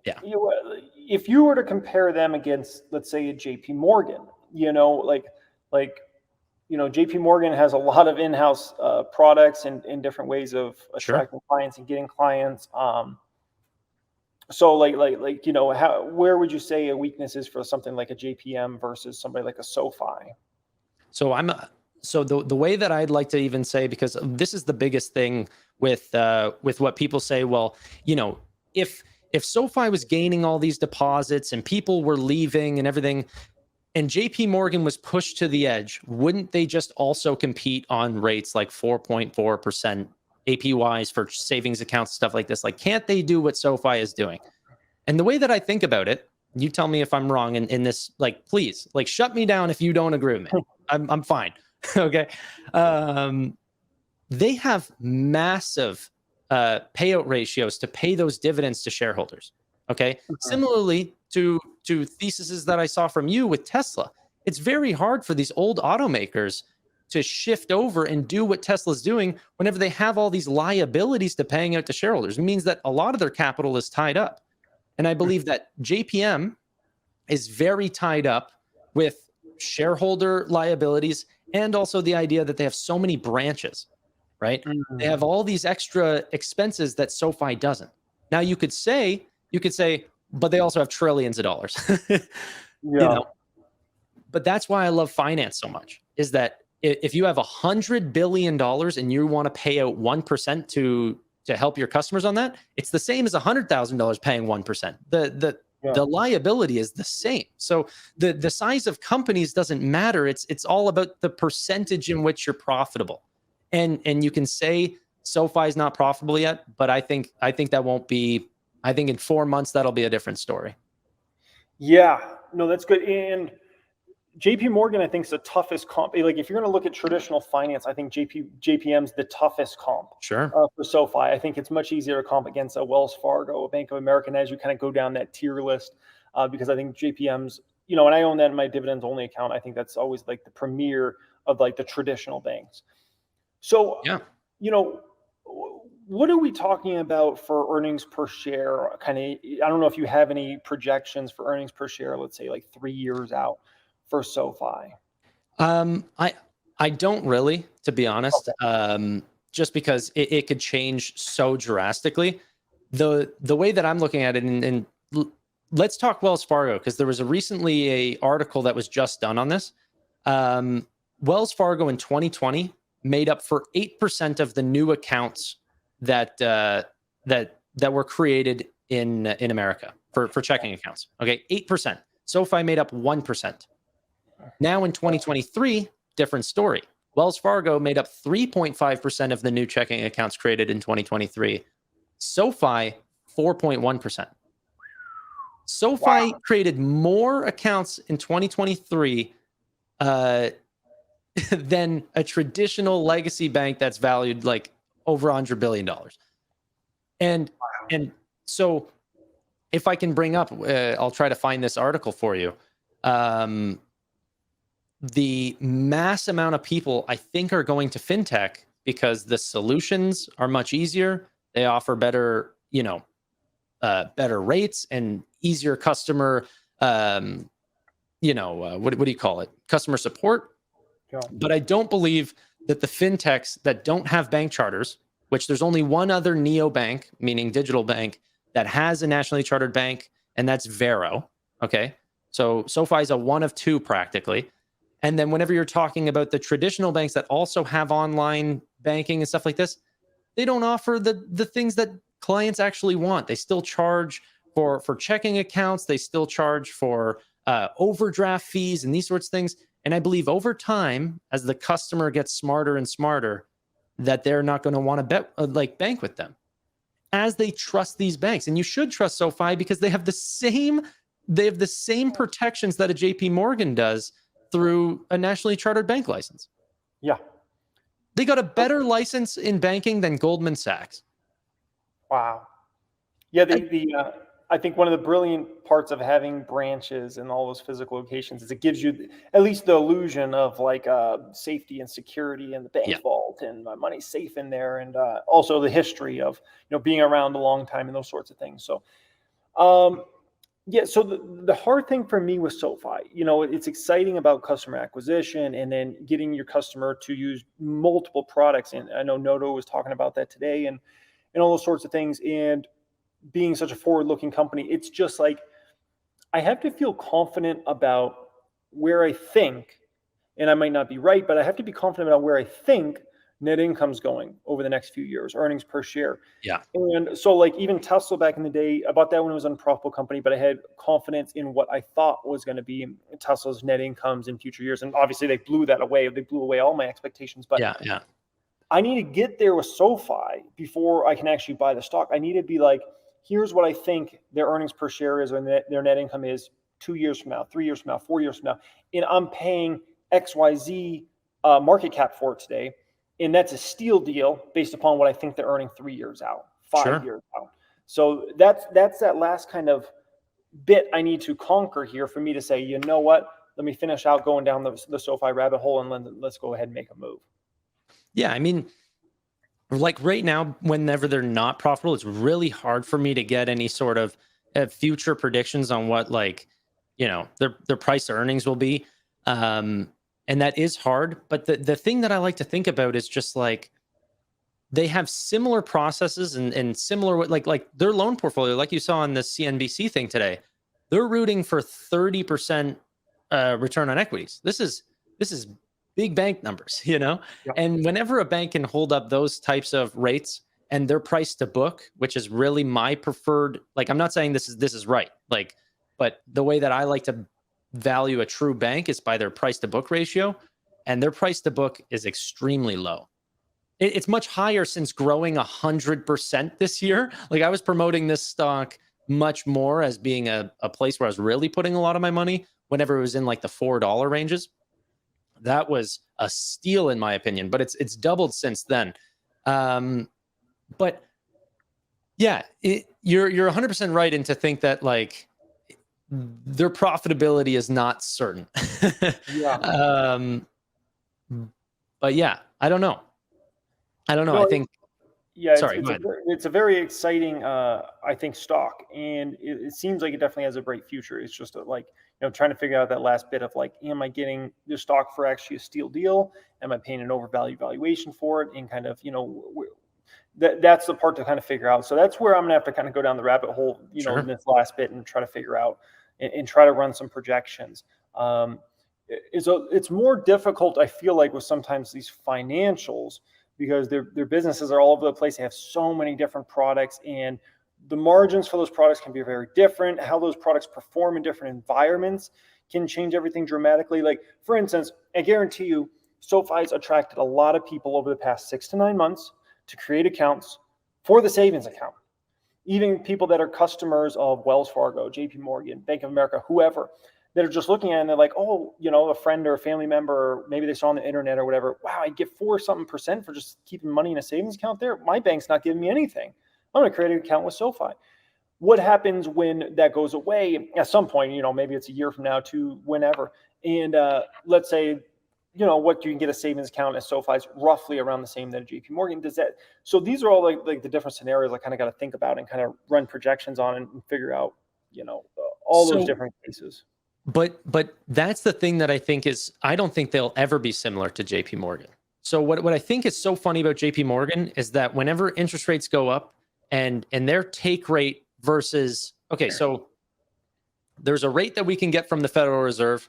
Yeah. If you were to compare them against, let's say, a JP Morgan, like JP Morgan has a lot of in-house products and in different ways of Sure. attracting clients and getting clients. So where would you say a weakness is for something like a JPM versus somebody like a SoFi? So the way that I'd like to even say, because this is the biggest thing with what people say, well, if SoFi was gaining all these deposits and people were leaving and everything, and JP Morgan was pushed to the edge, wouldn't they just also compete on rates like 4.4% APYs for savings accounts, stuff like this? Like, can't they do what SoFi is doing? And the way that I think about it, you tell me if I'm wrong in this, like, please, like, shut me down if you don't agree with me. I'm fine. Okay. They have massive payout ratios to pay those dividends to shareholders. Okay. Similarly to theses that I saw from you with Tesla, it's very hard for these old automakers to shift over and do what Tesla's doing whenever they have all these liabilities to paying out to shareholders. It means that a lot of their capital is tied up. And I believe that JPM is very tied up with shareholder liabilities and also the idea that they have so many branches, right? They have all these extra expenses that SoFi doesn't. Now you could say, but they also have trillions of dollars. Yeah. But that's why I love finance so much, is that if you have $100 billion and you want to pay out 1% to help your customers on that, it's the same as $100,000 paying 1%. The liability is the same. So the size of companies doesn't matter. It's all about the percentage in which you're profitable. And you can say SoFi is not profitable yet, but I think that won't be. I think in 4 months that'll be a different story. Yeah, no, that's good. And JP Morgan, I think, is the toughest comp. Like, if you're going to look at traditional finance, I think JPM's the toughest comp. Sure. For SoFi. I think it's much easier to comp against a Wells Fargo, a Bank of America, and as you kind of go down that tier list, because I think JPM's, and I own that in my dividends only account. I think that's always like the premier of like the traditional banks. So, yeah, what are we talking about for earnings per share? Kind of, I don't know if you have any projections for earnings per share, let's say like 3 years out for SoFi. I don't really, to be honest. Okay. Just because it could change so drastically. The way that I'm looking at it, and let's talk Wells Fargo, because there was recently a article that was just done on this. Wells Fargo in 2020 made up for 8% of the new accounts that were created in America for checking accounts. Okay, 8%. SoFi made up 1%. Now in 2023, different story. Wells Fargo made up 3.5% of the new checking accounts created in 2023. SoFi, 4.1%. SoFi created more accounts in 2023 than a traditional legacy bank that's valued like over $100 billion. And so if I can bring up, I'll try to find this article for you. The mass amount of people I think are going to fintech because the solutions are much easier. They offer better, better rates and easier customer, what do you call it? Customer support. Yeah. But I don't believe that the fintechs that don't have bank charters, which there's only one other neobank, meaning digital bank, that has a nationally chartered bank, and that's Vero. Okay. So SoFi is a one of two practically. And then whenever you're talking about the traditional banks that also have online banking and stuff like this, they don't offer the things that clients actually want. They still charge for checking accounts. They still charge for overdraft fees and these sorts of things. And I believe over time, as the customer gets smarter and smarter, that they're not going to want to bank with them as they trust these banks. And you should trust SoFi because they have the same protections that a JP Morgan does through a nationally chartered bank license. Yeah. They got a better license in banking than Goldman Sachs. Wow. Yeah, I think one of the brilliant parts of having branches in all those physical locations is it gives you at least the illusion of like safety and security in the bank vault, and my money's safe in there, and also the history of being around a long time and those sorts of things. So Um, yeah, so the hard thing for me was SoFi. It's exciting about customer acquisition and then getting your customer to use multiple products. And I know Noto was talking about that today and all those sorts of things. And being such a forward-looking company, it's just like I have to feel confident about where I think, and I might not be right, but I have to be confident about where I think net income's going over the next few years, earnings per share. Yeah. And so, like, even Tesla back in the day, I bought that when it was an unprofitable company, but I had confidence in what I thought was going to be Tesla's net incomes in future years. And obviously, they blew that away. They blew away all my expectations. But Yeah. I need to get there with SoFi before I can actually buy the stock. I need to be like, here's what I think their earnings per share is, or their net income is 2 years from now, 3 years from now, 4 years from now, and I'm paying XYZ market cap for it today, and that's a steal deal based upon what I think they're earning 3 years out, 5 years out. So that's that last kind of bit I need to conquer here for me to say, you know what? Let me finish out going down the SoFi rabbit hole, and let's go ahead and make a move. Yeah, I mean, like right now, whenever they're not profitable, it's really hard for me to get any sort of future predictions on what, like, their price to earnings will be. And that is hard. But the thing that I like to think about is just like they have similar processes and similar, like their loan portfolio, like you saw on the CNBC thing today, they're rooting for 30% return on equities. This is big bank numbers, Yep. And whenever a bank can hold up those types of rates and their price to book, which is really my preferred, like, I'm not saying this is right, like, but the way that I like to value a true bank is by their price to book ratio, and their price to book is extremely low. It's much higher since growing 100% this year. Like, I was promoting this stock much more as being a place where I was really putting a lot of my money whenever it was in like the $4 ranges. That was a steal in my opinion, but it's doubled since then. But yeah, you're 100% right into think that like their profitability is not certain. Yeah. But yeah, I don't know. No, I think. yeah, Sorry, go ahead. it's a very exciting, I think, stock, and it seems like it definitely has a bright future. It's just like, trying to figure out that last bit of like, am I getting the stock for actually a steal deal? Am I paying an overvalued valuation for it? And kind of, that's the part to kind of figure out. So that's where I'm gonna have to kind of go down the rabbit hole, Sure. in this last bit and try to figure out and try to run some projections. It's more difficult, I feel like, with sometimes these financials because their businesses are all over the place. They have so many different products, and the margins for those products can be very different. How those products perform in different environments can change everything dramatically. Like, for instance, I guarantee you, SoFi's attracted a lot of people over the past 6 to 9 months to create accounts for the savings account. Even people that are customers of Wells Fargo, JP Morgan, Bank of America, whoever, that are just looking at it and they're like, oh, a friend or a family member, or maybe they saw on the internet or whatever, wow, I get 4-something% for just keeping money in a savings account there. My bank's not giving me anything. I'm going to create an account with SoFi. What happens when that goes away at some point, maybe it's a year from now to whenever. And let's say, what you can get a savings account at SoFi is roughly around the same that a JP Morgan does that. So these are all like the different scenarios I kind of got to think about and kind of run projections on and figure out, all those different cases. But that's the thing that I think is, I don't think they'll ever be similar to JP Morgan. So what I think is so funny about JP Morgan is that whenever interest rates go up and their take rate versus, okay, so there's a rate that we can get from the Federal Reserve.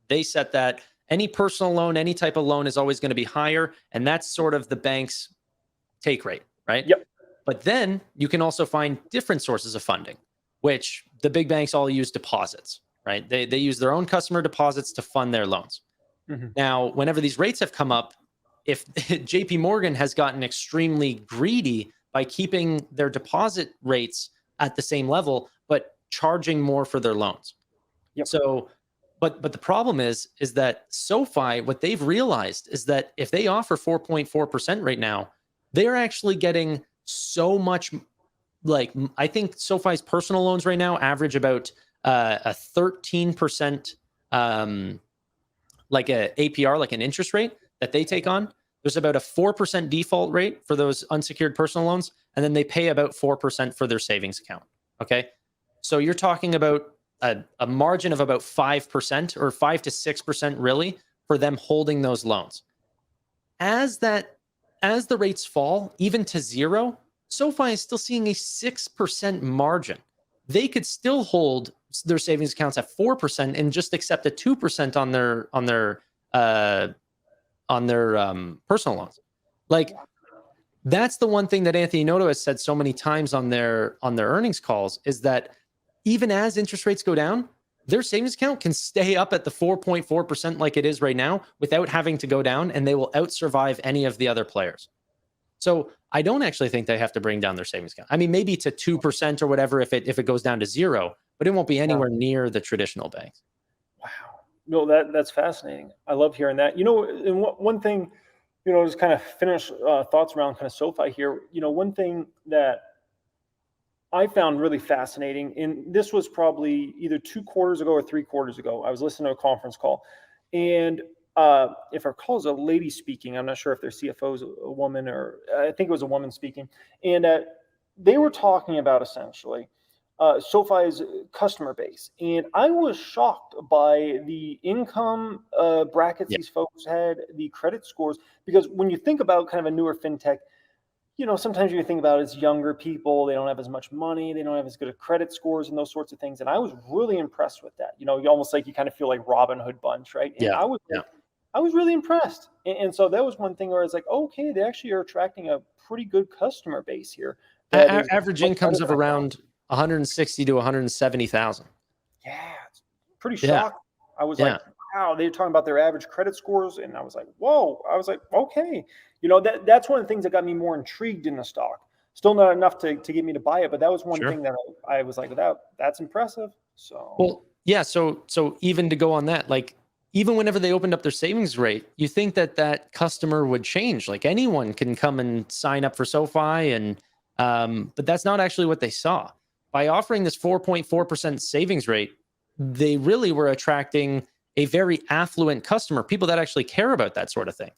They set that. Any personal loan, any type of loan is always going to be higher. And that's sort of the bank's take rate, right? Yep. But then you can also find different sources of funding, which the big banks all use deposits, right? They use their own customer deposits to fund their loans. Mm-hmm. Now, whenever these rates have come up, if JP Morgan has gotten extremely greedy by keeping their deposit rates at the same level, but charging more for their loans. Yep. So, but the problem is that SoFi, what they've realized is that if they offer 4.4% right now, they're actually getting so much. Like, I think SoFi's personal loans right now average about a 13%, like a APR, like an interest rate that they take on. There's about a 4% default rate for those unsecured personal loans, and then they pay about 4% for their savings account. Okay. So you're talking about a margin of about 5% or 5 to 6% really for them holding those loans. As the rates fall, even to zero, SoFi is still seeing a 6% margin. They could still hold their savings accounts at 4% and just accept a 2% on their personal loans. Like, that's the one thing that Anthony Noto has said so many times on their earnings calls, is that even as interest rates go down, their savings account can stay up at the 4.4% like it is right now without having to go down, and they will outsurvive any of the other players. So I don't actually think they have to bring down their savings account. I mean, maybe to 2% or whatever if it goes down to zero, but it won't be anywhere near the traditional banks. Wow. No, that's fascinating. I love hearing that. And one thing, just kind of finish thoughts around kind of SoFi here. One thing that I found really fascinating, and this was probably either 2 quarters ago or 3 quarters ago. I was listening to a conference call, and if I recall, it was a lady speaking. I'm not sure if their CFO is a woman, or I think it was a woman speaking, and they were talking about essentially SoFi's customer base, and I was shocked by the income brackets these folks had, the credit scores, because when you think about kind of a newer fintech, sometimes you think about it as younger people, they don't have as much money, they don't have as good of credit scores and those sorts of things. And I was really impressed with that. You almost like you kind of feel like Robin Hood bunch, right? And I was really impressed. And so that was one thing where I was like, okay, they actually are attracting a pretty good customer base here. Average incomes of around 160 to 170,000. Yeah, it's pretty shocked. I was like, wow, they were talking about their average credit scores, and I was like, whoa. I was like, okay. That's one of the things that got me more intrigued in the stock. Still not enough to get me to buy it, but that was one thing that I was like, that's impressive. So well, yeah. So even to go on that, like, even whenever they opened up their savings rate, you think that customer would change. Like, anyone can come and sign up for SoFi, and but that's not actually what they saw. By offering this 4.4% savings rate, they really were attracting a very affluent customer, people that actually care about that sort of thing.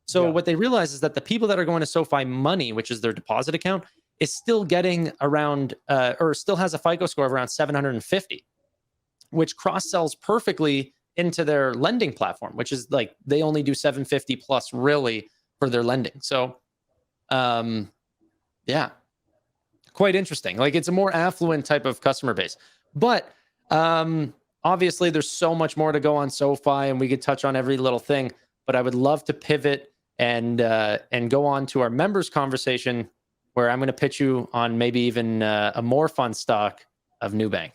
So what they realize is that the people that are going to SoFi Money, which is their deposit account, is still getting around or still has a FICO score of around 750, which cross-sells perfectly into their lending platform, which is like they only do 750 plus really for their lending. So yeah, quite interesting. Like, it's a more affluent type of customer base. But obviously there's so much more to go on SoFi, and we could touch on every little thing, but I would love to pivot and go on to our members conversation, where I'm going to pitch you on maybe even a more fun stock of Nubank.